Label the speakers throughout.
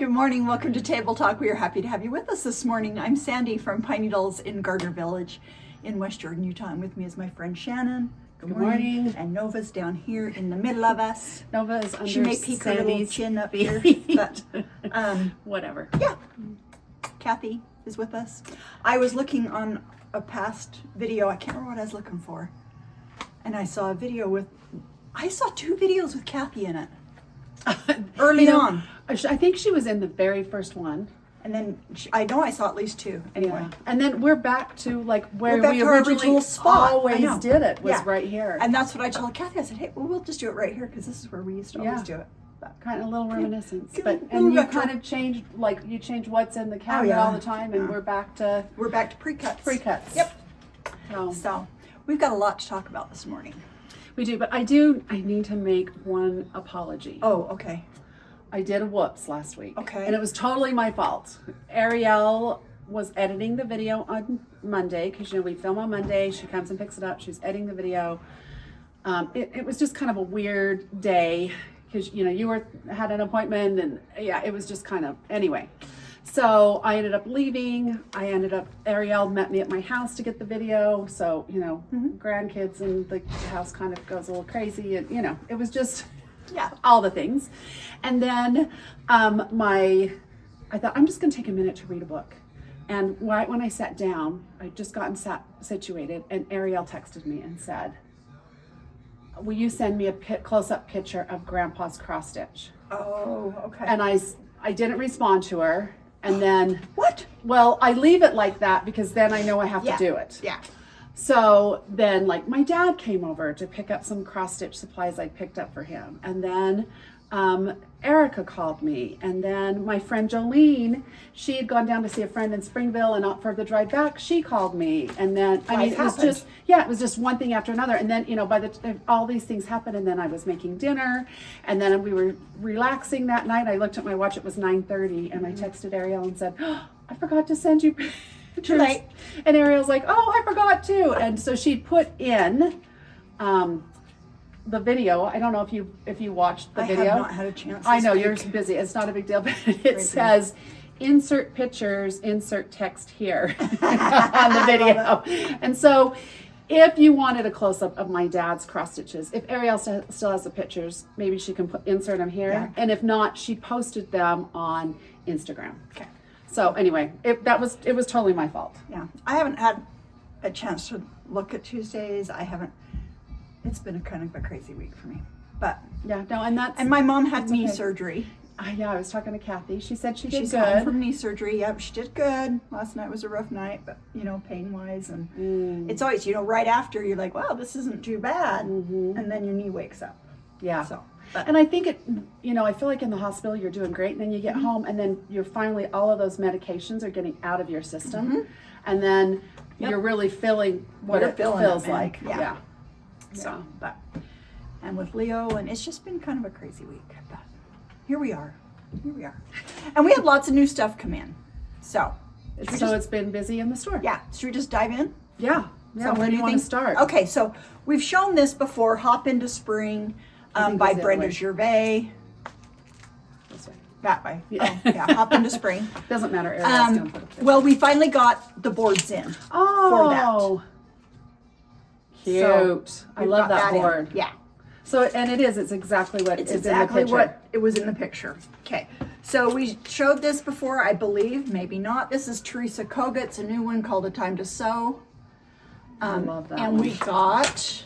Speaker 1: Good morning. Welcome to Table Talk. We are happy to have you with us this morning. I'm Sandy from Pine Needles in Gardner Village in West Jordan, Utah. And with me is my friend Shannon.
Speaker 2: Good morning.
Speaker 1: And Nova's down here in the middle of us.
Speaker 2: Nova is under
Speaker 1: She may peek her little
Speaker 2: Sandy's
Speaker 1: chin up here, but
Speaker 2: whatever.
Speaker 1: yeah. Kathy is with us. I was looking on a past video. I can't remember what I was looking for. And I saw I saw two videos with Kathy in it. Early on.
Speaker 2: I think she was in the very first one.
Speaker 1: And then I know I saw at least two. Anyway.
Speaker 2: Yeah. And then we're back to like where
Speaker 1: We're back
Speaker 2: we
Speaker 1: to our
Speaker 2: originally
Speaker 1: original spot.
Speaker 2: always did it was
Speaker 1: Yeah.
Speaker 2: right here.
Speaker 1: And that's what I told Kathy. I said, hey, well, we'll just do it right here because this is where we used to always do it. But,
Speaker 2: kind of a little reminiscence.
Speaker 1: Good.
Speaker 2: But
Speaker 1: Little
Speaker 2: and you
Speaker 1: retro.
Speaker 2: kind of changed, like you change what's in the cabinet all the time, and we're back to
Speaker 1: pre-cuts.
Speaker 2: pre-cuts.
Speaker 1: Yep.
Speaker 2: So
Speaker 1: So we've got a lot to talk about this morning.
Speaker 2: we do, but I need to make one apology.
Speaker 1: Oh, okay.
Speaker 2: I did a whoops last week.
Speaker 1: Okay.
Speaker 2: And it was totally my fault. Ariel was editing the video on Monday because, we film on Monday. She comes and picks it up. She's editing the video. It was just kind of a weird day because, you had an appointment and it was just kind of, anyway. So I ended up leaving. Ariel met me at my house to get the video. So, grandkids and the house kind of goes a little crazy and, it was just...
Speaker 1: Yeah.
Speaker 2: All the things. And then I thought, I'm just going to take a minute to read a book. And right when I sat down, I'd just gotten situated, and Ariel texted me and said, will you send me a close-up picture of Grandpa's cross stitch?
Speaker 1: Oh, okay.
Speaker 2: And I didn't respond to her. And then...
Speaker 1: What?
Speaker 2: Well, I leave it like that because then I know I have to do it.
Speaker 1: Yeah.
Speaker 2: So then, my dad came over to pick up some cross-stitch supplies I picked up for him. And then Erica called me. And then my friend Jolene, she had gone down to see a friend in Springville, and for the drive back, she called me. And then, it was just one thing after another. And then, all these things happened, and then I was making dinner. And then we were relaxing that night. I looked at my watch, it was 9:30, and I texted Ariel and said, I forgot to send you
Speaker 1: Too late.
Speaker 2: And Ariel's like, oh, I forgot too. And so she put in the video. I don't know if you watched the video.
Speaker 1: I have not had a chance.
Speaker 2: I know you're busy. It's not a big deal, but it says insert pictures, insert text here on the video. And so if you wanted a close-up of my dad's cross stitches, if Ariel still has the pictures, maybe she can insert them here.
Speaker 1: Yeah.
Speaker 2: And if not, she posted them on Instagram.
Speaker 1: Okay.
Speaker 2: So anyway, it was totally my fault.
Speaker 1: Yeah. I haven't had a chance to look at Tuesdays. It's been a kind of a crazy week for me. But
Speaker 2: Yeah, no, and
Speaker 1: my mom had knee surgery.
Speaker 2: I was talking to Kathy. She said she's
Speaker 1: home
Speaker 2: good.
Speaker 1: from knee surgery. Yep, she did good. Last night was a rough night, but pain wise, and it's always right after you're like, wow, this isn't too bad, and then your knee wakes up.
Speaker 2: Yeah.
Speaker 1: So,
Speaker 2: and I think I feel like in the hospital you're doing great, and then you get home, and then you're finally all of those medications are getting out of your system, and then you're really feeling what it feels like. Yeah. So,
Speaker 1: and with Leo, and it's just been kind of a crazy week, but here we are, and we had lots of new stuff come in. So
Speaker 2: it's been busy in the store.
Speaker 1: Yeah. Should we just dive in?
Speaker 2: Yeah. Yeah. Where do you want to start?
Speaker 1: Okay, so we've shown this before. Hop into Spring. By Brenda Gervais.
Speaker 2: This way.
Speaker 1: That way.
Speaker 2: Yeah.
Speaker 1: Oh, yeah. Hop into Spring.
Speaker 2: Doesn't matter. Ariel's gonna put it there.
Speaker 1: Well, we finally got the boards in for that.
Speaker 2: Cute.
Speaker 1: So
Speaker 2: I love that board.
Speaker 1: Yeah.
Speaker 2: So, and it's exactly what
Speaker 1: It's
Speaker 2: is
Speaker 1: exactly
Speaker 2: in the picture.
Speaker 1: what it was in the picture. Okay. So we showed this before, I believe, maybe not. This is Teresa Koga. It's a new one called A Time to Sew.
Speaker 2: I love that
Speaker 1: and
Speaker 2: one.
Speaker 1: we got,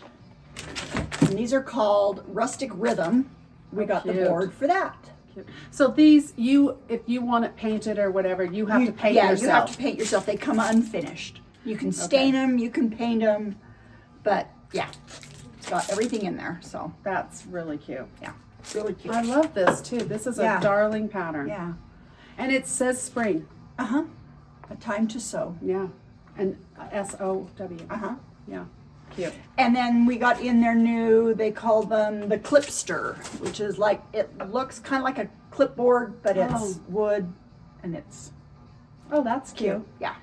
Speaker 1: and these are called Rustic Rhythm. We got the
Speaker 2: cute.
Speaker 1: board for that.
Speaker 2: So these, if you want it painted or whatever, you have to paint yourself.
Speaker 1: Yeah, you have to paint yourself. They come unfinished. You can stain them, you can paint them, but yeah, it's got everything in there. So
Speaker 2: That's really cute.
Speaker 1: yeah, it's really cute.
Speaker 2: I love this too. This is a darling pattern.
Speaker 1: Yeah.
Speaker 2: And it says spring.
Speaker 1: A Time to Sew.
Speaker 2: Yeah. And S-O-W. Yeah. Cute.
Speaker 1: And then we got in their new, they call them the Clipster, which is like, it looks kind of like a clipboard, but it's wood and it's
Speaker 2: that's cute.
Speaker 1: Yeah.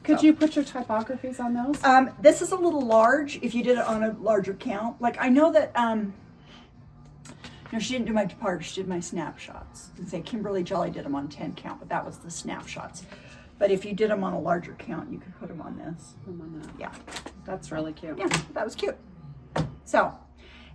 Speaker 2: Could you put your typographies on those?
Speaker 1: This is a little large if you did it on a larger count. Like I know that No, she didn't do my part. She did my snapshots. And say Kimberly Jolly did them on 10 count, but that was the snapshots. But if you did them on a larger count, you could put them on this. Yeah.
Speaker 2: That's really cute.
Speaker 1: Yeah, that was cute. So,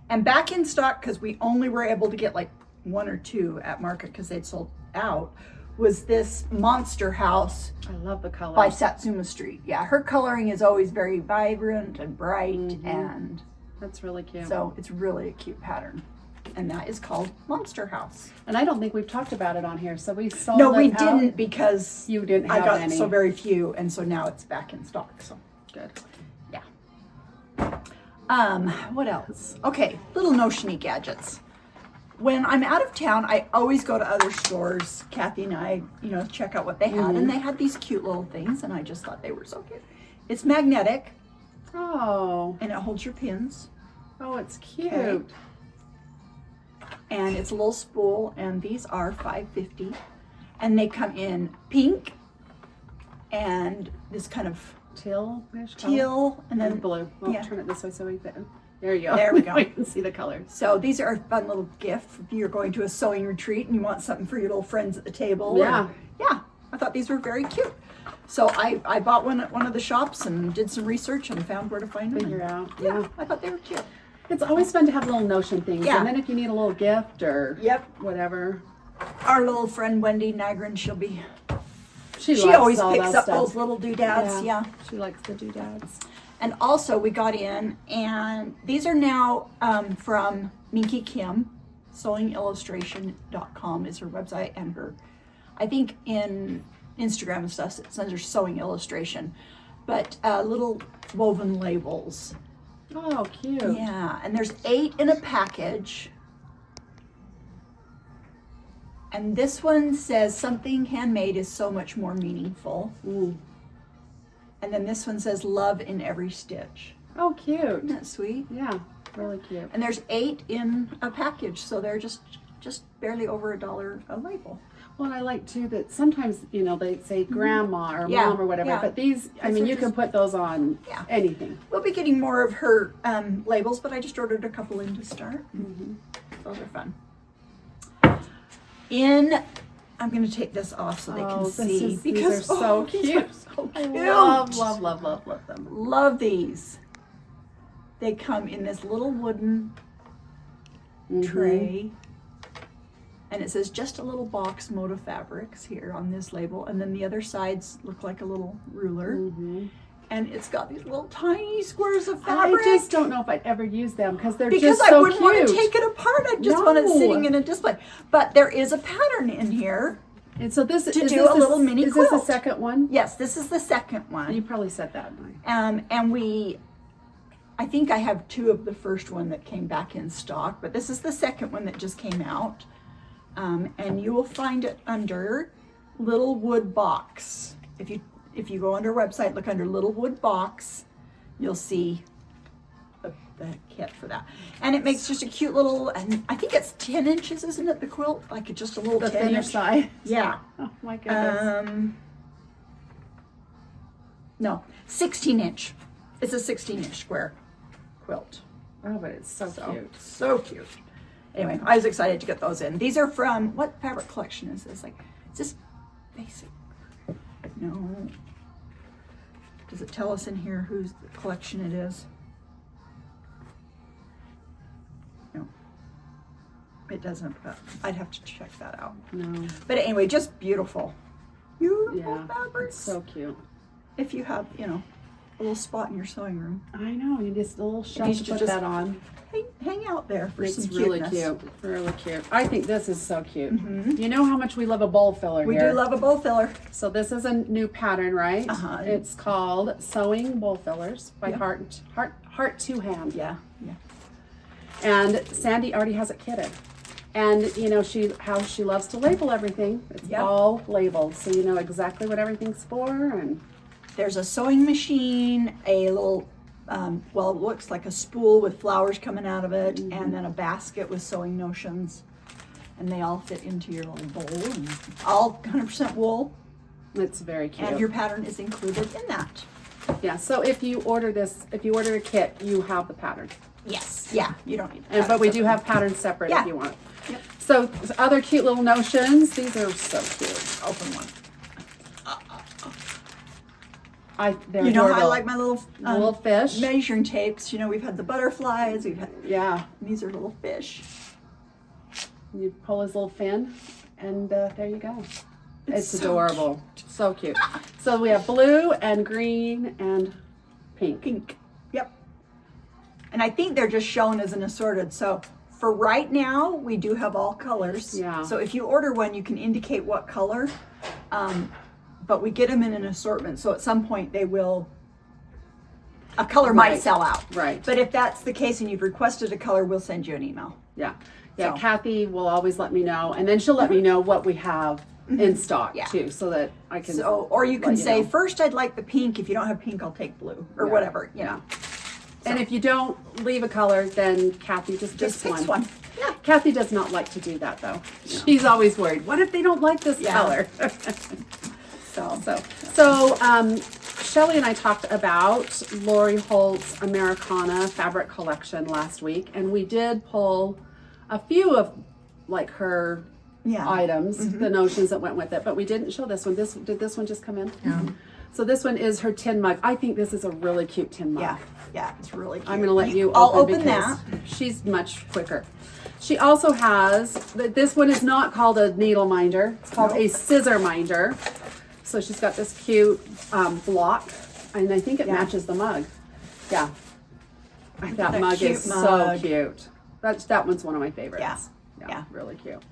Speaker 1: and back in stock, because we only were able to get like 1 or 2 at market because they'd sold out, was this Monster House
Speaker 2: I love the color.
Speaker 1: by Satsuma Street. Yeah, her coloring is always very vibrant and bright, and
Speaker 2: that's really cute.
Speaker 1: so it's really a cute pattern. And that is called Monster House.
Speaker 2: And I don't think we've talked about it on here, so we sold
Speaker 1: No, we
Speaker 2: it out.
Speaker 1: didn't, because
Speaker 2: You didn't
Speaker 1: I
Speaker 2: have
Speaker 1: got
Speaker 2: any.
Speaker 1: so very few, and so now it's back in stock. So
Speaker 2: Good.
Speaker 1: yeah. What else? Okay, little notiony gadgets. When I'm out of town, I always go to other stores. Kathy and I, check out what they had, and they had these cute little things, and I just thought they were so cute. It's magnetic,
Speaker 2: Oh.
Speaker 1: and it holds your pins,
Speaker 2: Oh, it's cute.
Speaker 1: Okay. and it's a little spool, and these are $5.50, and they come in pink and this kind of
Speaker 2: Teal-ish
Speaker 1: teal, and
Speaker 2: and
Speaker 1: then
Speaker 2: blue. Well,
Speaker 1: yeah.
Speaker 2: turn it this way so we can. There you go.
Speaker 1: There we go.
Speaker 2: You can see the colors.
Speaker 1: So these are a fun little gift if you're going to a sewing retreat and you want something for your little friends at the table.
Speaker 2: Yeah.
Speaker 1: Yeah, I thought these were very cute. So I bought one at one of the shops and did some research and found where to find them.
Speaker 2: Figure out. Yeah.
Speaker 1: I thought they were cute.
Speaker 2: It's always fun to have little notion things.
Speaker 1: Yeah.
Speaker 2: And then if you need a little gift or whatever.
Speaker 1: Our little friend Wendy Nagrin, she
Speaker 2: She
Speaker 1: always
Speaker 2: all
Speaker 1: picks
Speaker 2: that
Speaker 1: up
Speaker 2: stuff.
Speaker 1: those little doodads. Yeah.
Speaker 2: She likes the doodads.
Speaker 1: And also we got in, and these are now from Minky Kim. Sewingillustration.com is her website, and her, I think in Instagram and stuff, it's under Sewing Illustration. But little woven labels.
Speaker 2: Oh, cute.
Speaker 1: Yeah, and there's 8 in a package. And this one says something handmade is so much more meaningful.
Speaker 2: Mm.
Speaker 1: And then this one says love in every stitch.
Speaker 2: Oh, cute.
Speaker 1: Isn't that sweet?
Speaker 2: Yeah, really cute.
Speaker 1: And there's 8 in a package, so they're just barely over $1 a label.
Speaker 2: Well, and I like too that sometimes, they say grandma or
Speaker 1: Yeah,
Speaker 2: mom or whatever,
Speaker 1: yeah.
Speaker 2: but these, I
Speaker 1: These
Speaker 2: mean,
Speaker 1: are
Speaker 2: you can
Speaker 1: just-
Speaker 2: put those on
Speaker 1: Yeah.
Speaker 2: anything.
Speaker 1: We'll be getting more of her labels, but I just ordered a couple in to start. Those are fun. I'm going to take this off so they can see.
Speaker 2: These are so
Speaker 1: these
Speaker 2: cute.
Speaker 1: are so
Speaker 2: I
Speaker 1: cute.
Speaker 2: love them.
Speaker 1: Love these. They come in this little wooden tray. And it says just a little box mode of fabrics here on this label. And then the other sides look like a little ruler. And it's got these little tiny squares of fabric.
Speaker 2: I just don't know if I'd ever use them because they're
Speaker 1: because
Speaker 2: just
Speaker 1: I
Speaker 2: so
Speaker 1: wouldn't
Speaker 2: cute.
Speaker 1: want to take it apart. I just want it
Speaker 2: No.
Speaker 1: sitting in a display. But there is a pattern in here.
Speaker 2: And so this
Speaker 1: To
Speaker 2: is
Speaker 1: do
Speaker 2: this
Speaker 1: a little mini
Speaker 2: Is this the
Speaker 1: quilt.
Speaker 2: second one?
Speaker 1: Yes, this is the second one.
Speaker 2: You probably said that.
Speaker 1: And I think I have 2 of the first one that came back in stock, but this is the second one that just came out. And you will find it under Little Wood Box. If you go on our website, look under Little Wood Box, you'll see the kit for that. And it makes just a cute little, and I think it's 10 inches, isn't it, the quilt? Like it's just a little
Speaker 2: The
Speaker 1: 10
Speaker 2: thinner
Speaker 1: inch.
Speaker 2: side.
Speaker 1: Yeah.
Speaker 2: Oh my goodness.
Speaker 1: No, 16 inch. It's a 16 inch square quilt.
Speaker 2: Oh, but it's so cute.
Speaker 1: So cute. Anyway, I was excited to get those in. These are from, what fabric collection is this? Like, is this basic? No. Does it tell us in here whose collection it is? No. It doesn't, but I'd have to check that out.
Speaker 2: No.
Speaker 1: But anyway, just beautiful. Beautiful
Speaker 2: Yeah.
Speaker 1: fabrics.
Speaker 2: So cute.
Speaker 1: If you have, a little spot in your sewing room.
Speaker 2: I know. You just a little shelf
Speaker 1: needs
Speaker 2: to
Speaker 1: to
Speaker 2: put
Speaker 1: just-
Speaker 2: that on.
Speaker 1: Hang out there for
Speaker 2: It's
Speaker 1: some
Speaker 2: really
Speaker 1: cuteness.
Speaker 2: cute. Really cute. I think this is so cute. You know how much we love a bowl filler
Speaker 1: We
Speaker 2: here.
Speaker 1: do love a bowl filler.
Speaker 2: So this is a new pattern, right?
Speaker 1: Uh-huh.
Speaker 2: It's called Sewing Bowl Fillers by
Speaker 1: Yeah.
Speaker 2: Heart to Hand.
Speaker 1: Yeah.
Speaker 2: And Sandy already has it kitted. And how she loves to label everything. It's
Speaker 1: Yep.
Speaker 2: all labeled, so you know exactly what everything's for. And
Speaker 1: There's a sewing machine, a little, it looks like a spool with flowers coming out of it, and then a basket with sewing notions. And they all fit into your little bowl, and all 100% wool.
Speaker 2: it's very cute.
Speaker 1: And your pattern is included in that.
Speaker 2: Yeah. So if you order a kit, you have the pattern.
Speaker 1: Yes. Yeah. You don't need.
Speaker 2: But we do have patterns separate
Speaker 1: Yeah.
Speaker 2: if you want.
Speaker 1: Yep.
Speaker 2: So other cute little notions. These are so cute.
Speaker 1: Open one.
Speaker 2: They're
Speaker 1: You know,
Speaker 2: adorable.
Speaker 1: I like my little
Speaker 2: little fish.
Speaker 1: measuring tapes. You know, we've had the butterflies. We've had.
Speaker 2: Yeah.
Speaker 1: These are little fish.
Speaker 2: You pull his little fin, and there you go. It's
Speaker 1: so
Speaker 2: adorable. So cute. So we have blue and green and pink.
Speaker 1: Pink. Yep. And I think they're just shown as an assorted. So for right now, we do have all colors.
Speaker 2: Yeah.
Speaker 1: So if you order one, you can indicate what color. But we get them in an assortment. So at some point they will, a color might
Speaker 2: Right.
Speaker 1: sell out.
Speaker 2: Right.
Speaker 1: But if that's the case and you've requested a color, we'll send you an email.
Speaker 2: Yeah. Yeah.
Speaker 1: So-
Speaker 2: Kathy will always let me know, and then she'll let me know what we have in stock
Speaker 1: Yeah.
Speaker 2: too, so that I can.
Speaker 1: So, or you can
Speaker 2: let
Speaker 1: say,
Speaker 2: know.
Speaker 1: first I'd like the pink. If you don't have pink, I'll take blue or
Speaker 2: Yeah.
Speaker 1: whatever, you know.
Speaker 2: And if you don't leave a color, then Kathy just picks
Speaker 1: picks one. Yeah.
Speaker 2: Kathy does not like to do that though. She's always worried. What if they don't like this
Speaker 1: Yeah.
Speaker 2: color?
Speaker 1: So,
Speaker 2: So, Shelly and I talked about Lori Holt's Americana fabric collection last week, and we did pull a few of like her
Speaker 1: yeah.
Speaker 2: items, the notions that went with it, but we didn't show this one. Did this one just come in? Yeah. So this one is her tin mug. I think this is a really cute tin mug.
Speaker 1: Yeah. Yeah. It's really cute.
Speaker 2: I'm going to let you
Speaker 1: I'll
Speaker 2: open
Speaker 1: open
Speaker 2: because
Speaker 1: that.
Speaker 2: she's much quicker. She also has, this one is not called a needle minder. It's called a scissor minder. So she's got this cute block, and I think it
Speaker 1: Yeah.
Speaker 2: matches the mug. Yeah. That
Speaker 1: that
Speaker 2: mug
Speaker 1: cute
Speaker 2: is so
Speaker 1: mug.
Speaker 2: cute. That one's one of my favorites.
Speaker 1: Yeah. Yeah.
Speaker 2: Really cute.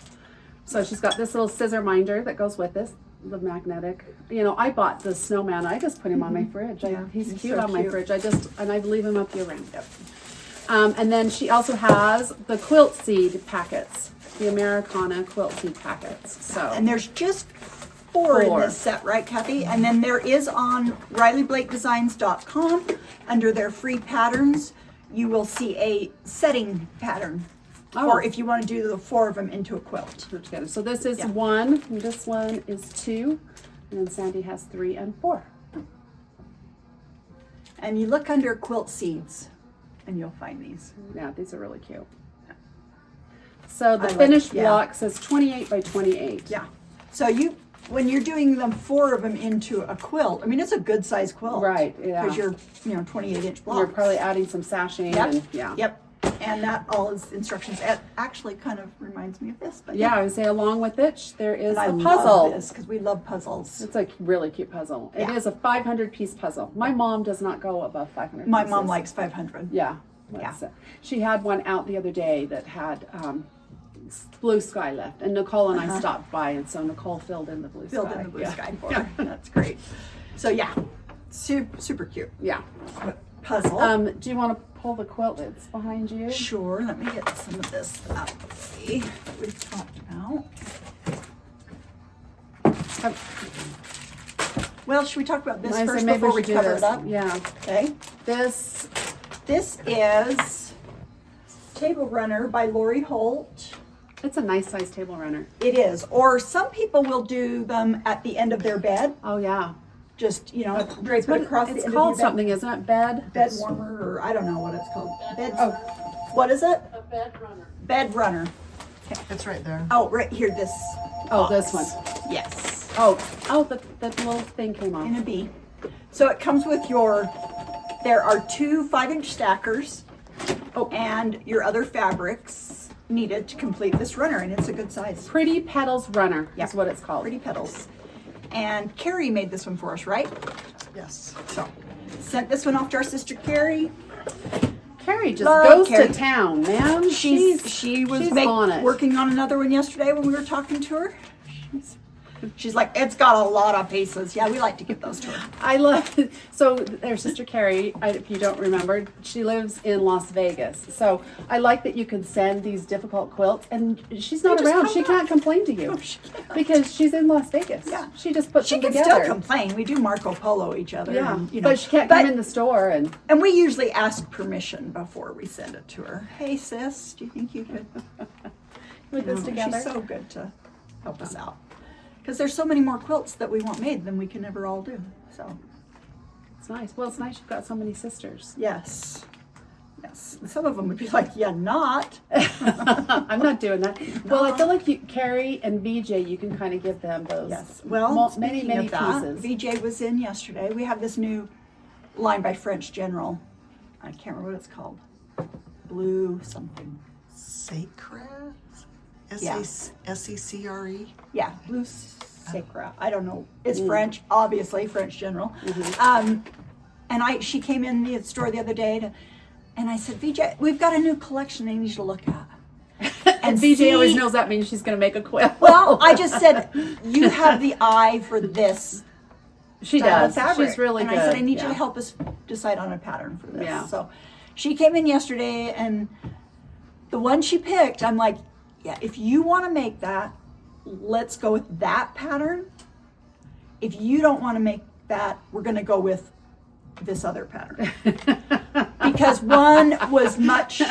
Speaker 2: So she's got this little scissor minder that goes with this, the magnetic. You know, I bought the snowman. I just put him on my fridge.
Speaker 1: Yeah,
Speaker 2: He's
Speaker 1: he's
Speaker 2: cute
Speaker 1: so
Speaker 2: on my
Speaker 1: cute.
Speaker 2: fridge. I leave him up year round. Yep. And then she also has the quilt seed packets, the Americana quilt seed packets. So
Speaker 1: And there's just four in
Speaker 2: Four.
Speaker 1: this set, right, Kathy? And then there is on RileyBlakeDesigns.com, under their free patterns, you will see a setting pattern.
Speaker 2: Oh.
Speaker 1: Or if you want to do the four of them into a quilt.
Speaker 2: put together. So this is
Speaker 1: Yeah.
Speaker 2: one, and this one is two, and then Sandy has 3 and 4.
Speaker 1: And you look under quilt seeds and you'll find these.
Speaker 2: Yeah, these are really cute. So the
Speaker 1: I like-
Speaker 2: finished
Speaker 1: yeah.
Speaker 2: block says 28 by 28.
Speaker 1: Yeah. So when you're doing them, four of them into a quilt, I mean, it's a good size quilt.
Speaker 2: Right, yeah.
Speaker 1: Because you're, 28-inch blocks.
Speaker 2: You're probably adding some sashing
Speaker 1: Yep.
Speaker 2: and yeah.
Speaker 1: Yep. And that all is instructions. It actually kind of reminds me of this. But
Speaker 2: Yeah, I would say along with it, there is
Speaker 1: And I
Speaker 2: a
Speaker 1: love
Speaker 2: puzzle.
Speaker 1: this because we love puzzles.
Speaker 2: It's a really cute puzzle. It
Speaker 1: Yeah.
Speaker 2: is a 500-piece puzzle. My mom does not go above 500
Speaker 1: My
Speaker 2: pieces.
Speaker 1: mom likes 500.
Speaker 2: Yeah.
Speaker 1: Yeah.
Speaker 2: She had one out the other day that had blue sky left, and Nicole and I stopped by, and so Nicole filled in the blue
Speaker 1: Filled
Speaker 2: sky.
Speaker 1: in the blue
Speaker 2: Yeah.
Speaker 1: sky for her. That's great. So yeah, super cute
Speaker 2: Yeah.
Speaker 1: puzzle.
Speaker 2: Do you want to pull the quilt that's behind you?
Speaker 1: Sure. Let me get some of this out of the way that we've talked about. Well, should we talk about this
Speaker 2: I said
Speaker 1: first
Speaker 2: maybe
Speaker 1: before we
Speaker 2: should do
Speaker 1: cover
Speaker 2: this.
Speaker 1: it up?
Speaker 2: Yeah.
Speaker 1: Okay.
Speaker 2: This.
Speaker 1: This is Table Runner by Lori Holt.
Speaker 2: It's a nice size table runner.
Speaker 1: It is. Or some people will do them at the end of their bed.
Speaker 2: Oh yeah.
Speaker 1: Just, drape it across the
Speaker 2: It's
Speaker 1: end
Speaker 2: called
Speaker 1: of your
Speaker 2: something, isn't it? Bed.
Speaker 1: bed warmer, or I don't know what it's called. Bed.
Speaker 2: Oh.
Speaker 1: What is it?
Speaker 2: A bed runner.
Speaker 1: Bed runner.
Speaker 3: It's right there.
Speaker 1: Oh, right here. This.
Speaker 2: Oh,
Speaker 1: box.
Speaker 2: this one.
Speaker 1: Yes.
Speaker 2: Oh, the little thing came off.
Speaker 1: In a B. So it comes with there are 2 5-inch stackers.
Speaker 2: Oh.
Speaker 1: And your other fabrics needed to complete this runner, and it's a good size.
Speaker 2: Pretty Petals Runner
Speaker 1: Yeah.
Speaker 2: is what it's called.
Speaker 1: Pretty Petals. And Carrie made this one for us, right?
Speaker 3: Yes.
Speaker 1: So sent this one off to our sister Carrie.
Speaker 2: Carrie just
Speaker 1: Love
Speaker 2: goes
Speaker 1: Carrie.
Speaker 2: to town, man.
Speaker 1: She was
Speaker 2: she's on it.
Speaker 1: working on another one yesterday when we were talking to her. She's like, it's got a lot of pieces. Yeah, we like to give those to her.
Speaker 2: I love it. So their sister Carrie, if you don't remember, she lives in Las Vegas. So I like that you can send these difficult quilts, and she's not
Speaker 1: They just
Speaker 2: around.
Speaker 1: come
Speaker 2: She
Speaker 1: up.
Speaker 2: can't complain to you
Speaker 1: No, she can't.
Speaker 2: because she's in Las Vegas.
Speaker 1: Yeah.
Speaker 2: She just puts
Speaker 1: She
Speaker 2: them
Speaker 1: can
Speaker 2: together.
Speaker 1: still complain. We do Marco Polo each other.
Speaker 2: Yeah,
Speaker 1: and,
Speaker 2: but she can't come in the store and.
Speaker 1: And we usually ask permission before we send it to her. Hey, sis, do you think you could
Speaker 2: Put this
Speaker 1: No,
Speaker 2: together.
Speaker 1: She's so good to help us out. Because there's so many more quilts that we want made than we can ever all do. So,
Speaker 2: It's nice. Well, it's nice you've got so many sisters.
Speaker 1: yes. Yes. Some of them would be like, yeah, not.
Speaker 2: I'm not doing that. Well, I feel like Carrie and VJ, you can kind of give them those.
Speaker 1: Yes. Well,
Speaker 2: many
Speaker 1: speaking of that,
Speaker 2: pieces.
Speaker 1: VJ was in yesterday. We have this new line by French General. I can't remember what it's called. Blue something.
Speaker 3: Sacred?
Speaker 1: Yeah.
Speaker 3: S-E-C-R-E?
Speaker 1: Yeah, Blue Sacra. I don't know. It's French, obviously, French General. And she came in the store the other day and I said, VJ, we've got a new collection I need you to look at.
Speaker 2: And VJ always knows that means she's going to make a quilt.
Speaker 1: Well, I just said, you have the eye for this.
Speaker 2: She
Speaker 1: style
Speaker 2: does.
Speaker 1: of fabric.
Speaker 2: She's really good.
Speaker 1: And I said, I need you to help us decide on a pattern for this.
Speaker 2: Yeah.
Speaker 1: So she came in yesterday and the one she picked, I'm like, yeah, if you want to make that, let's go with that pattern. If you don't want to make that, we're going to go with this other pattern. Because one was much,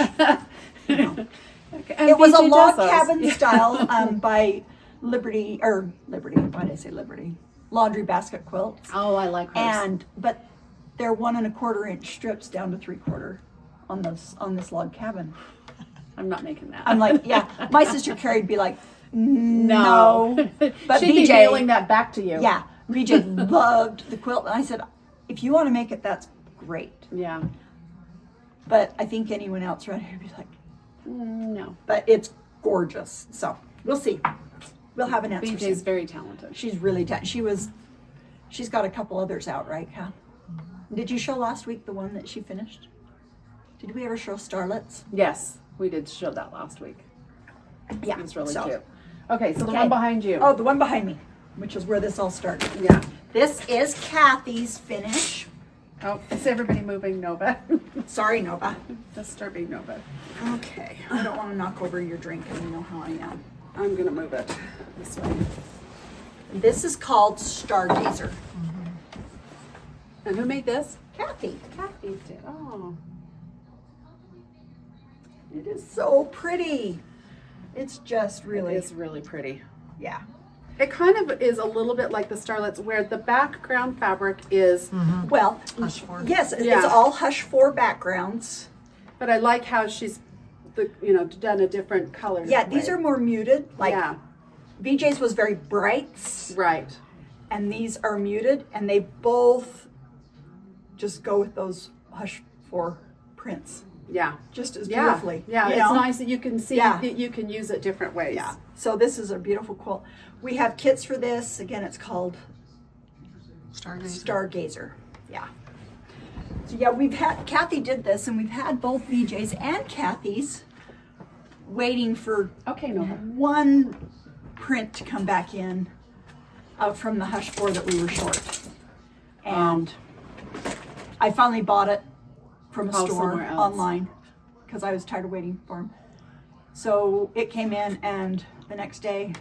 Speaker 1: it was a log cabin style by Liberty, why did I say Liberty? Laundry Basket Quilts.
Speaker 2: Oh, I like hers.
Speaker 1: But they're 1 1/4 inch strips down to 3/4 on this log cabin.
Speaker 2: I'm not making that.
Speaker 1: I'm like, yeah. My sister Carrie'd be like, no. But
Speaker 2: she'd be
Speaker 1: VJ,
Speaker 2: mailing that back to you.
Speaker 1: yeah, VJ loved the quilt. And I said, if you want to make it, that's great.
Speaker 2: Yeah.
Speaker 1: But I think anyone else around here would be like,
Speaker 2: No.
Speaker 1: but it's gorgeous. So we'll see. We'll have an answer.
Speaker 2: VJ's
Speaker 1: soon.
Speaker 2: very talented.
Speaker 1: She's really talented. She's got a couple others out, right, Kat? Did you show last week the one that she finished? Did we ever show Starlets?
Speaker 2: Yes, we did show that last week.
Speaker 1: Yeah.
Speaker 2: It was really cute. Okay, so the
Speaker 1: Okay.
Speaker 2: one behind you.
Speaker 1: Oh, the one behind me, which is where this all started.
Speaker 2: Yeah.
Speaker 1: This is Kathy's finish.
Speaker 2: Oh, is everybody moving, Nova?
Speaker 1: Sorry, Nova.
Speaker 2: Disturbing Nova.
Speaker 1: Okay. I don't want to knock over your drink, and you know how I am.
Speaker 2: I'm gonna move it this way.
Speaker 1: This is called Stargazer.
Speaker 2: And who made this?
Speaker 1: Kathy.
Speaker 2: Kathy did. Oh.
Speaker 1: It is so pretty. It's just really,
Speaker 2: It is really pretty.
Speaker 1: yeah.
Speaker 2: It kind of is a little bit like the Starlets, where the background fabric is,
Speaker 1: Well,
Speaker 3: Hush for.
Speaker 1: yes, it's
Speaker 2: Yeah.
Speaker 1: all hush for backgrounds.
Speaker 2: but I like how she's, done a different color.
Speaker 1: Yeah, these are more muted. Like
Speaker 2: yeah,
Speaker 1: VJ's was very brights,
Speaker 2: right.
Speaker 1: and these are muted, and they both just go with those hush for prints
Speaker 2: Yeah,
Speaker 1: just as
Speaker 2: yeah,
Speaker 1: beautifully.
Speaker 2: yeah.
Speaker 1: you
Speaker 2: It's
Speaker 1: know?
Speaker 2: nice that you can see
Speaker 1: Yeah.
Speaker 2: that you can use it different ways.
Speaker 1: Yeah. So this is a beautiful quilt. We have kits for this. Again, it's called
Speaker 3: Stargazer.
Speaker 1: Stargazer. Yeah. So yeah, Kathy did this, and we've had both VJ's and Kathy's waiting for
Speaker 2: Okay, Nova.
Speaker 1: one print to come back in from the Hush 4 that we were short. And I finally bought it from a
Speaker 2: Oh,
Speaker 1: store
Speaker 2: somewhere else.
Speaker 1: online because I was tired of waiting for them. So it came in, and the next day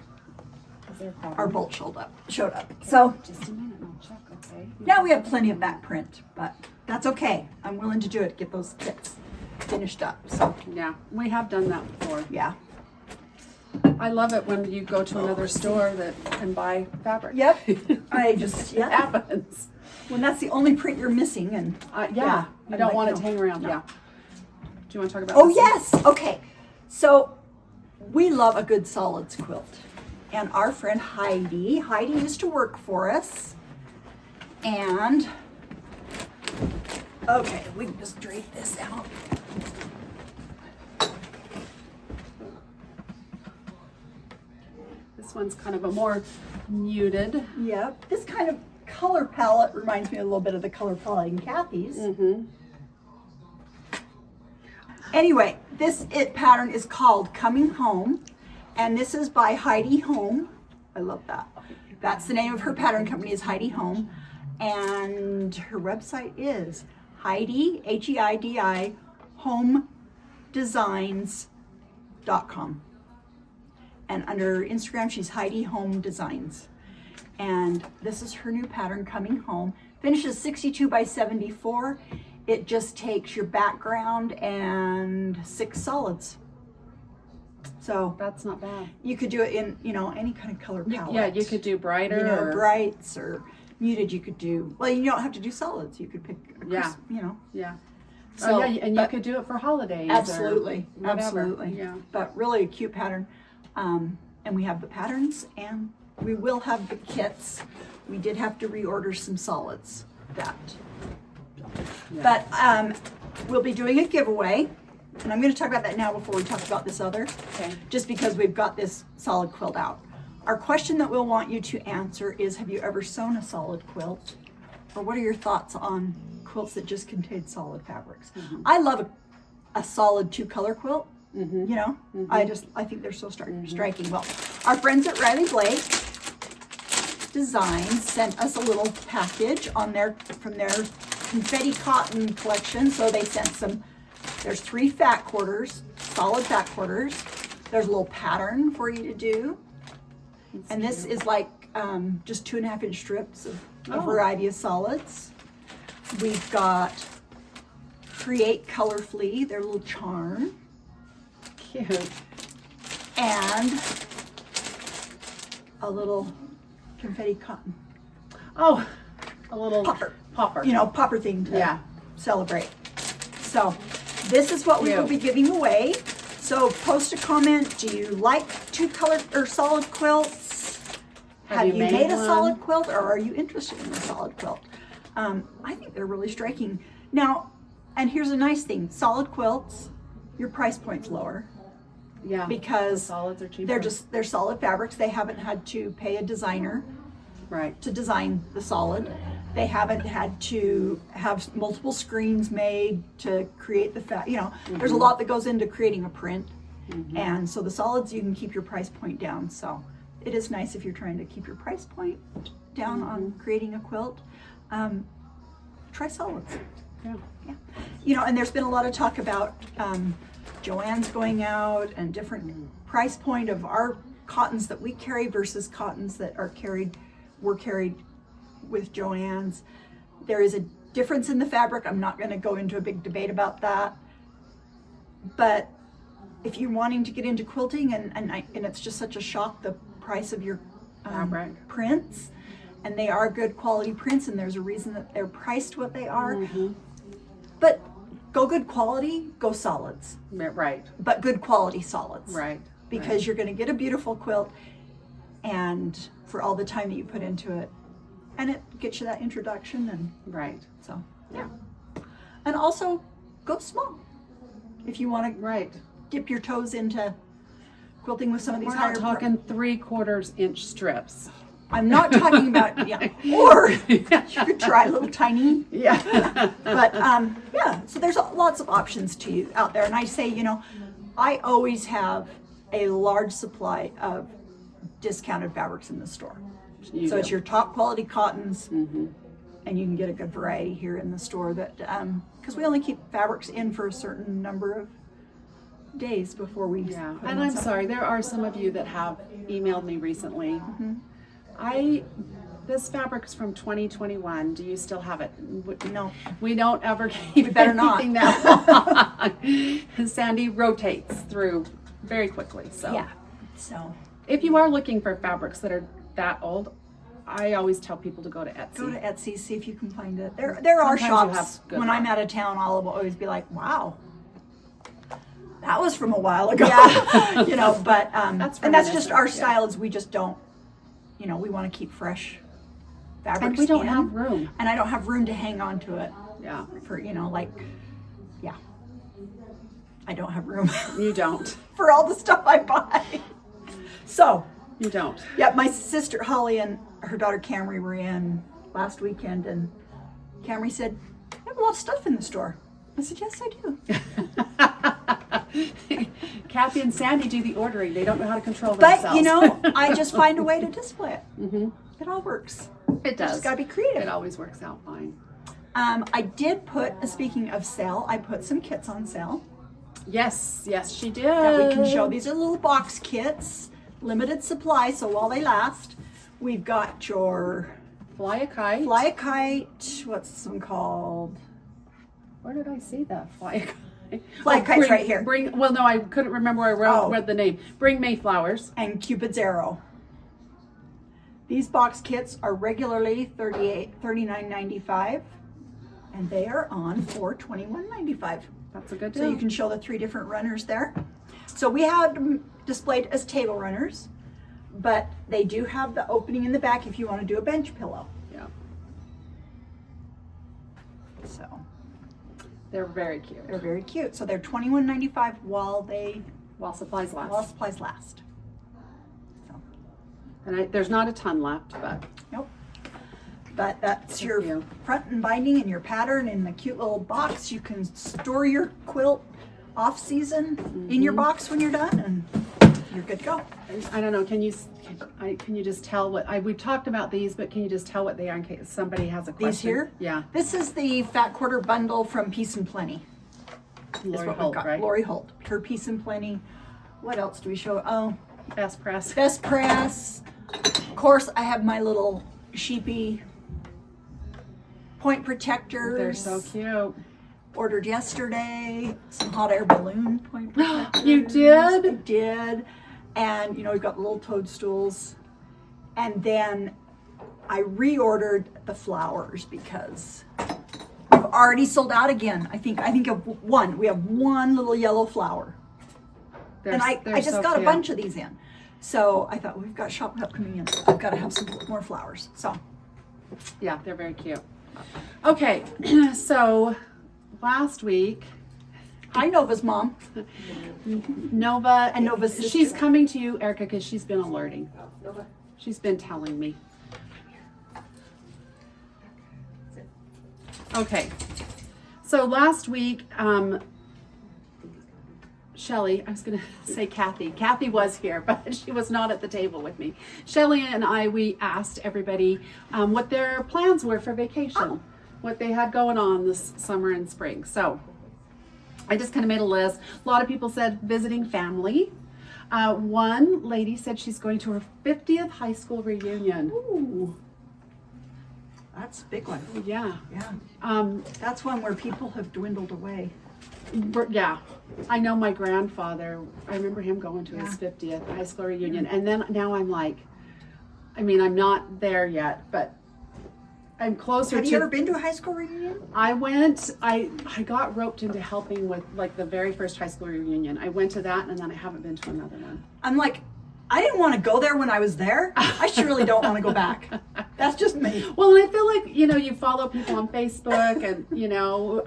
Speaker 2: Is there a problem?
Speaker 1: our bolt showed up. So
Speaker 2: Just a minute, I'll check. Okay.
Speaker 1: now we have plenty of that print, but that's okay. I'm willing to do it, get those kits finished up. So
Speaker 2: Yeah, we have done that before.
Speaker 1: yeah.
Speaker 2: I love it when you go to another store and buy fabric.
Speaker 1: Yep. I
Speaker 2: It happens.
Speaker 1: when that's the only print you're missing, and
Speaker 2: Yeah, you
Speaker 1: I'm
Speaker 2: don't
Speaker 1: like,
Speaker 2: want it
Speaker 1: no,
Speaker 2: to hang around.
Speaker 1: no.
Speaker 2: Yeah. Do you want to talk about
Speaker 1: Oh
Speaker 2: this one?
Speaker 1: yes, okay. So we love a good solids quilt, and our friend Heidi used to work for us, and okay, we can just drape this out.
Speaker 2: This one's kind of a more muted.
Speaker 1: Yep, this kind of color palette reminds me a little bit of the color palette in Kathy's.
Speaker 2: Mm-hmm.
Speaker 1: Anyway, this pattern is called Coming Home, and this is by Heidi Home. I love that. That's the name of her pattern company, is Heidi Home, and her website is Heidi, Heidi, homedesigns.com. And under Instagram, she's Heidi Home Designs. And this is her new pattern, Coming Home. Finishes 62 by 74. It just takes your background and 6 solids. So
Speaker 2: That's not bad.
Speaker 1: you could do it in, any kind of color palette.
Speaker 2: Yeah, you could do brighter. or-
Speaker 1: brights or muted. You could do, well, you don't have to do solids. You could pick,
Speaker 2: Yeah.
Speaker 1: Yeah. So,
Speaker 2: and you could do it for holidays.
Speaker 1: absolutely,
Speaker 2: or whatever.
Speaker 1: absolutely.
Speaker 2: Yeah.
Speaker 1: But really a cute pattern. And we have the patterns and we will have the kits. We did have to reorder some solids that.
Speaker 2: Yeah.
Speaker 1: But we'll be doing a giveaway. And I'm going to talk about that now before we talk about this other.
Speaker 2: Okay.
Speaker 1: Just because we've got this solid quilt out. Our question that we'll want you to answer is, have you ever sewn a solid quilt? Or what are your thoughts on quilts that just contain solid fabrics? I love a solid 2-color quilt. You know, I think they're so striking. Well, our friends at Riley Blake Designs sent us a little package from their confetti cotton collection. So they sent there's 3 fat quarters, solid fat quarters. There's a little pattern for you to do. And this is like just 2.5-inch strips of a variety of solids. We've got Create Colorfully, their little charm.
Speaker 2: Cute.
Speaker 1: And a little confetti cotton.
Speaker 2: Oh, a little
Speaker 1: Popper. You know, popper thing to celebrate. So this is what we will be giving away. So post a comment. Do you like 2-color or solid quilts? Have you made a solid quilt, or are you interested in a solid quilt? I think they're really striking. Now, and here's a nice thing. Solid quilts, your price point's lower.
Speaker 2: Yeah.
Speaker 1: Because
Speaker 2: the solids are cheaper.
Speaker 1: they're solid fabrics. They haven't had to pay a designer to design the solid. They haven't had to have multiple screens made to create the there's a lot that goes into creating a print. And so the solids, you can keep your price point down. So it is nice if you're trying to keep your price point down on creating a quilt. Try solids.
Speaker 2: Yeah.
Speaker 1: You know, and there's been a lot of talk about Joann's going out and different price point of our cottons that we carry versus cottons that were carried with Joann's. There is a difference in the fabric. I'm not going to go into a big debate about that. But if you're wanting to get into quilting and it's just such a shock, the price of your prints, and they are good quality prints, and there's a reason that they're priced what they are. But go good quality, go solids.
Speaker 2: Right.
Speaker 1: But good quality solids.
Speaker 2: Right.
Speaker 1: Because you're going to get a beautiful quilt, and for all the time that you put into it, and it gets you that introduction. And so and also go small if you want to dip your toes into quilting with some of these higher.
Speaker 2: We're not talking 3/4 inch strips.
Speaker 1: I'm not talking about or you could try a little tiny. But so there's lots of options to you out there, and I say, you know, I always have a large supply of discounted fabrics in the store. It's your top quality cottons, and you can get a good variety here in the store. That because we only keep fabrics in for a certain number of days before we.
Speaker 2: Yeah, and I'm sorry, there are some of you that have emailed me recently. This fabric's from 2021. Do you still have it?
Speaker 1: No,
Speaker 2: we don't ever keep.
Speaker 1: We better
Speaker 2: anything that long. Sandy rotates through very quickly. So
Speaker 1: so
Speaker 2: if you are looking for fabrics that are that old, I always tell people to go to Etsy.
Speaker 1: Go to Etsy, see if you can find it. There are
Speaker 2: Sometimes
Speaker 1: shops. When I'm out of town, I'll always be like, wow, that was from a while ago. You know, but that's just our style. Is we just don't. You know, we want to keep fresh fabrics.
Speaker 2: And we don't have room.
Speaker 1: And I don't have room to hang on to it.
Speaker 2: Yeah.
Speaker 1: For, I don't have room.
Speaker 2: You don't.
Speaker 1: For all the stuff I buy. So.
Speaker 2: You don't.
Speaker 1: Yeah, my sister Holly and her daughter Camry were in last weekend, and Camry said, "You have a lot of stuff in the store." I said, "Yes, I do."
Speaker 2: Kathy and Sandy do the ordering. They don't know how to control themselves.
Speaker 1: But, you know, I just find a way to display it. It all works.
Speaker 2: It does.
Speaker 1: You just got to be creative.
Speaker 2: It always works out fine.
Speaker 1: I did speaking of sale, I put some kits on sale.
Speaker 2: Yes, she did.
Speaker 1: That we can show. These are little box kits, limited supply, so while they last, we've got your
Speaker 2: Fly a Kite.
Speaker 1: What's this one called?
Speaker 2: Where did I see that? Fly a Kite.
Speaker 1: Fly Kite's right here.
Speaker 2: Well, no, I couldn't remember where I read the name. Bring Mayflowers.
Speaker 1: And Cupid's Arrow. These box kits are regularly $39.95, and they are on for $21.95.
Speaker 2: That's a good deal.
Speaker 1: So you can show the 3 different runners there. So we had them displayed as table runners, but they do have the opening in the back if you want to do a bench pillow.
Speaker 2: Yeah,
Speaker 1: So
Speaker 2: they're very cute.
Speaker 1: they're very cute. So they're $21.95 while
Speaker 2: Supplies last.
Speaker 1: while supplies last. So
Speaker 2: And there's not a ton left, but
Speaker 1: nope. But that's
Speaker 2: Good
Speaker 1: your
Speaker 2: for you.
Speaker 1: front and binding and your pattern in the cute little box. You can store your quilt off season in your box when you're done, and you're good to go.
Speaker 2: I don't know. Can you just tell what we talked about these? But can you just tell what they are in case somebody has a question?
Speaker 1: These here?
Speaker 2: Yeah.
Speaker 1: This is the Fat Quarter Bundle from Peace and Plenty. Is
Speaker 2: Lori
Speaker 1: what
Speaker 2: Holt,
Speaker 1: we've got.
Speaker 2: right?
Speaker 1: Lori Holt. Her Peace and Plenty. What else do we show? Oh,
Speaker 2: Best press.
Speaker 1: Best Press. Of course, I have my little sheepy point protectors.
Speaker 2: They're so cute.
Speaker 1: Ordered yesterday. Some hot air balloon point protectors.
Speaker 2: You did?
Speaker 1: I did. And, we've got little toadstools. And then I reordered the flowers because we've already sold out again. I think of one. We have one little yellow flower. And I just
Speaker 2: so
Speaker 1: got a
Speaker 2: cute.
Speaker 1: bunch of these in. So I thought, we've got Shop Up coming in. So I've got to have some more flowers. So
Speaker 2: Yeah, they're very cute. Okay, so last week,
Speaker 1: hi, Nova's mom.
Speaker 2: Nova
Speaker 1: And Nova's sister.
Speaker 2: she's coming to you, Erica, because she's been alerting. She's been telling me. Okay, so last week, Shelly, I was going to say Kathy. Kathy was here, but she was not at the table with me. Shelly and we asked everybody what their plans were for vacation, what they had going on this summer and spring. So I just kind of made a list. A lot of people said visiting family. One lady said she's going to her 50th high school reunion.
Speaker 1: Ooh. That's a big one.
Speaker 2: Yeah.
Speaker 1: Yeah. That's one where people have dwindled away.
Speaker 2: Yeah, I know my grandfather, I remember him going to his 50th high school reunion. And then now I'm like, I'm not there yet, but I'm closer
Speaker 1: Have
Speaker 2: to.
Speaker 1: you ever been to a high school reunion?
Speaker 2: I went, I got roped into helping with like the very first high school reunion. I went to that and then I haven't been to another one.
Speaker 1: I'm like, I didn't want to go there when I was there. I surely don't want to go back. That's just me.
Speaker 2: Well, and I feel like, you follow people on Facebook and,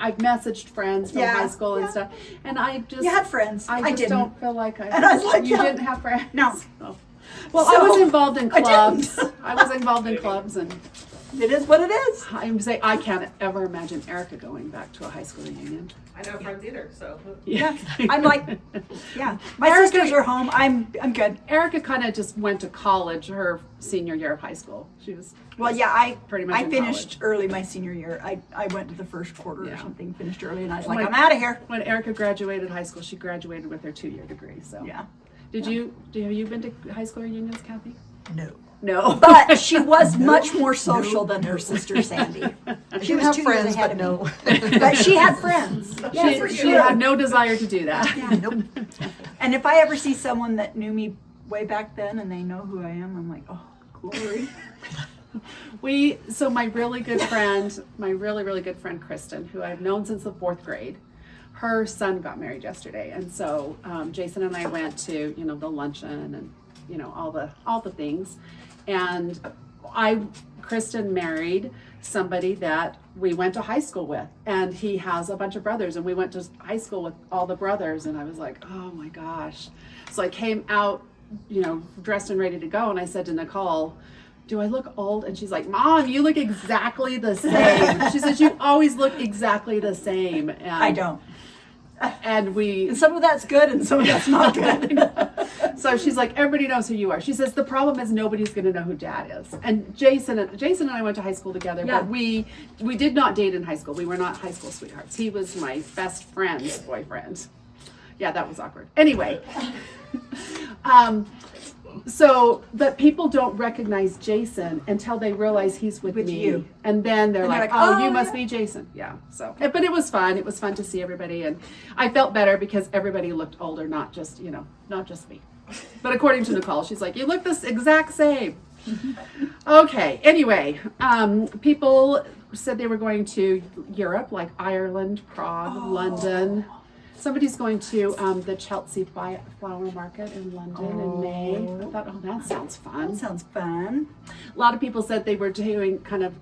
Speaker 2: I've messaged friends from
Speaker 1: Yeah,
Speaker 2: high school and
Speaker 1: yeah.
Speaker 2: stuff. And I just.
Speaker 1: You had friends.
Speaker 2: I
Speaker 1: I
Speaker 2: just
Speaker 1: didn't.
Speaker 2: don't feel like I.
Speaker 1: And I was like,
Speaker 2: you
Speaker 1: yeah.
Speaker 2: didn't have friends.
Speaker 1: No.
Speaker 2: Oh. Well, I was involved in
Speaker 1: I didn't.
Speaker 2: clubs. I was involved in clubs, and
Speaker 1: It is what it is.
Speaker 2: I'm saying I can't ever imagine Erica going back to a high school reunion.
Speaker 4: I don't have friends either, so.
Speaker 1: Yeah. I'm like, yeah. My
Speaker 2: Erica-
Speaker 1: sisters are home. I'm good.
Speaker 2: Erica kind of just went to college her senior year of high school. She was
Speaker 1: Well, yeah, I
Speaker 2: Pretty much
Speaker 1: I
Speaker 2: in
Speaker 1: finished early my senior year. I went to the first quarter
Speaker 2: Yeah.
Speaker 1: or something, finished early, and I was like,
Speaker 2: When-
Speaker 1: I'm out of here.
Speaker 2: when Erica graduated high school. She graduated with her 2-year degree. So
Speaker 1: Yeah.
Speaker 2: have you been to high school reunions, Kathy?
Speaker 3: No.
Speaker 2: No,
Speaker 1: But she was much more social than her sister Sandy. She
Speaker 3: You
Speaker 1: was
Speaker 3: have
Speaker 1: 2 years
Speaker 3: friends,
Speaker 1: ahead
Speaker 3: but
Speaker 1: of
Speaker 3: no.
Speaker 1: me. But she had friends. Yes, for
Speaker 2: she
Speaker 1: sure.
Speaker 2: had no desire to do that.
Speaker 3: Nope.
Speaker 1: And if I ever see someone that knew me way back then and they know who I am, I'm like, oh, glory.
Speaker 2: So my really good friend, really good friend, Kristen, who I've known since the 4th grade, her son got married yesterday. And so Jason and I went to, the luncheon and, all the things. And Kristen married somebody that we went to high school with, and he has a bunch of brothers, and we went to high school with all the brothers. And I was like, oh my gosh. So I came out, dressed and ready to go. And I said to Nicole, do I look old? And she's like, Mom, you look exactly the same. She says, you always look exactly the same. And
Speaker 1: I don't.
Speaker 2: And
Speaker 1: And some of that's good and some of that's not good.
Speaker 2: so she's like, everybody knows who you are. She says, the problem is nobody's going to know who Dad is. And Jason and I went to high school together,
Speaker 1: Yeah.
Speaker 2: but we did not date in high school. We were not high school sweethearts. He was my best friend's boyfriend. Yeah, that was awkward. Anyway, but people don't recognize Jason until they realize he's with me.
Speaker 1: you.
Speaker 2: And then they're
Speaker 1: And they're
Speaker 2: like,
Speaker 1: like,
Speaker 2: oh,
Speaker 1: oh,
Speaker 2: you must
Speaker 1: yeah.
Speaker 2: be Jason. Yeah. So, but it was fun. It was fun to see everybody. And I felt better because everybody looked older, not just me. But according to Nicole, she's like, you look this exact same. Okay. Anyway, people said they were going to Europe, like Ireland, Prague, London. Somebody's going to the Chelsea Flower Market in London in May. I thought, oh, that sounds fun.
Speaker 1: That sounds fun.
Speaker 2: A lot of people said they were doing kind of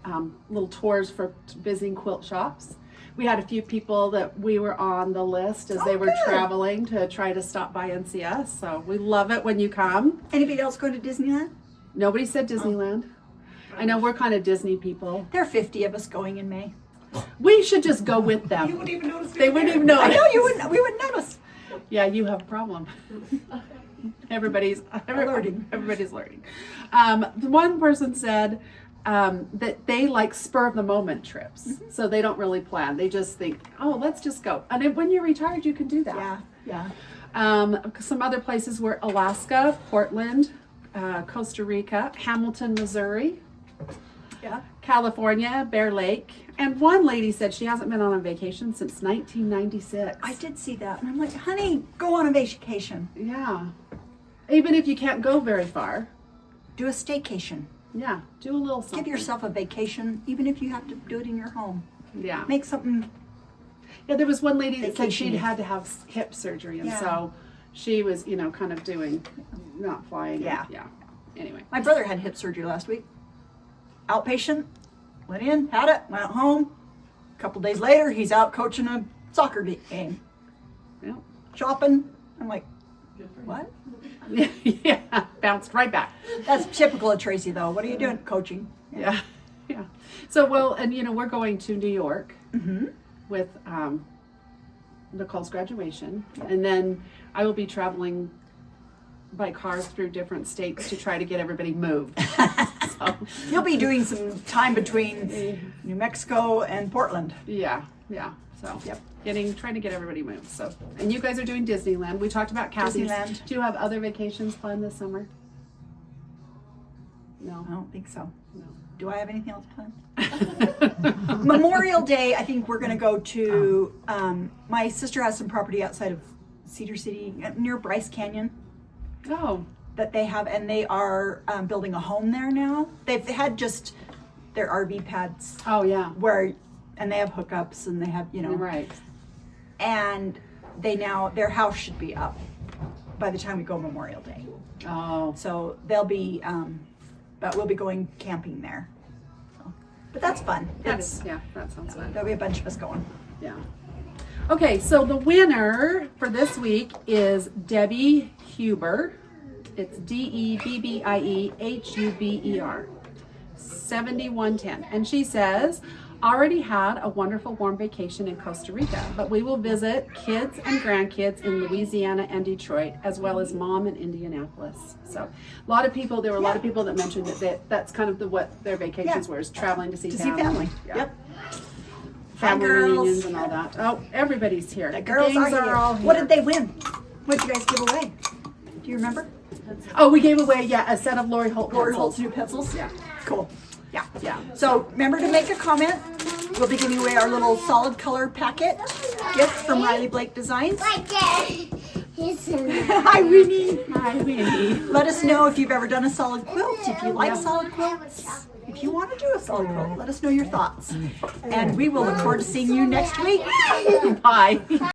Speaker 2: little tours for visiting quilt shops. We had a few people that we were on the list as they were
Speaker 1: good.
Speaker 2: traveling to try to stop by and see us. So we love it when you come.
Speaker 1: Anybody else going to Disneyland?
Speaker 2: Nobody said Disneyland. I know we're kind of Disney people.
Speaker 1: There are 50 of us going in May.
Speaker 2: We should just go with them.
Speaker 3: You wouldn't even notice.
Speaker 2: They wouldn't even know.
Speaker 1: I know you wouldn't. We wouldn't notice.
Speaker 2: Yeah, you have a problem. Everybody's
Speaker 1: Alerting.
Speaker 2: Everybody's learning. One person said that they like spur of the moment trips, so they don't really plan. They just think, oh, let's just go. And then when you're retired, you can do that.
Speaker 1: Yeah.
Speaker 2: Some other places were Alaska, Portland, Costa Rica, Hamilton, Missouri,
Speaker 1: Yeah.
Speaker 2: California, Bear Lake. And one lady said she hasn't been on a vacation since 1996.
Speaker 1: I did see that, and I'm like, honey, go on a vacation.
Speaker 2: Yeah. Even if you can't go very far.
Speaker 1: Do a staycation.
Speaker 2: Yeah. Do a little something.
Speaker 1: Give yourself a vacation, even if you have to do it in your home.
Speaker 2: Yeah.
Speaker 1: Make something.
Speaker 2: Yeah, there was one lady that said she'd
Speaker 1: Vacation-y.
Speaker 2: had to have hip surgery, and
Speaker 1: Yeah.
Speaker 2: so she was, kind of doing, not flying.
Speaker 1: Yeah.
Speaker 2: Yeah. Anyway.
Speaker 1: My brother had hip surgery last week. Outpatient. Went in, had it, went home. A couple days later, he's out coaching a soccer game.
Speaker 2: Yeah.
Speaker 1: Shopping. I'm like, what?
Speaker 2: Yeah. Bounced right back.
Speaker 1: That's typical of Tracy, though. What are you doing? Coaching.
Speaker 2: Yeah. Yeah. So, well, and we're going to New York with Nicole's graduation. And then I will be traveling by car through different states to try to get everybody moved. So,
Speaker 1: You'll be doing some time between New Mexico and Portland.
Speaker 2: yeah. So,
Speaker 1: Yep.
Speaker 2: trying to get everybody moved. So, and you guys are doing Disneyland. We talked about Kathy's.
Speaker 1: Disneyland.
Speaker 2: Do you have other vacations planned this summer? No.
Speaker 1: I don't think so.
Speaker 2: No.
Speaker 1: Do I have anything else planned? Memorial Day, I think we're going to go to, my sister has some property outside of Cedar City near Bryce Canyon
Speaker 2: Oh.
Speaker 1: that they have, and they are building a home there now. They've had just their RV pads
Speaker 2: Oh, yeah.
Speaker 1: and they have hookups and they have,
Speaker 2: You're right.
Speaker 1: and their house should be up by the time we go Memorial Day.
Speaker 2: Oh.
Speaker 1: So they'll be, but we'll be going camping there. So, but that's fun.
Speaker 2: That sounds fun.
Speaker 1: There'll be a bunch of us going.
Speaker 2: Yeah. Okay, so the winner for this week is Debbie Huber. It's DebbieHuber, 7110. And she says, already had a wonderful warm vacation in Costa Rica, but we will visit kids and grandkids in Louisiana and Detroit, as well as mom in Indianapolis. So a lot of people that mentioned that's kind of what their vacations were, is traveling to see family. Yeah.
Speaker 1: Yep.
Speaker 2: Family
Speaker 1: girls.
Speaker 2: reunions and all that. Oh, everybody's here.
Speaker 1: The girls
Speaker 2: gangs
Speaker 1: are here.
Speaker 2: all here.
Speaker 1: What did they win? What did you guys give away? Do you remember?
Speaker 2: Oh, we gave away, a set of Lori Holt
Speaker 1: Lori
Speaker 2: pencils.
Speaker 1: Holt's new pencils?
Speaker 2: Yeah.
Speaker 1: Cool. Yeah.
Speaker 2: Yeah.
Speaker 1: So remember to make a comment. We'll be giving away our little solid color packet gift from Riley Blake Designs. Hi, Winnie.
Speaker 2: Hi, Winnie.
Speaker 1: Let us know if you've ever done a solid quilt. If you like solid quilts. If you want to do a solid quilt, let us know your thoughts. And we will look forward to seeing you next week.
Speaker 2: Bye.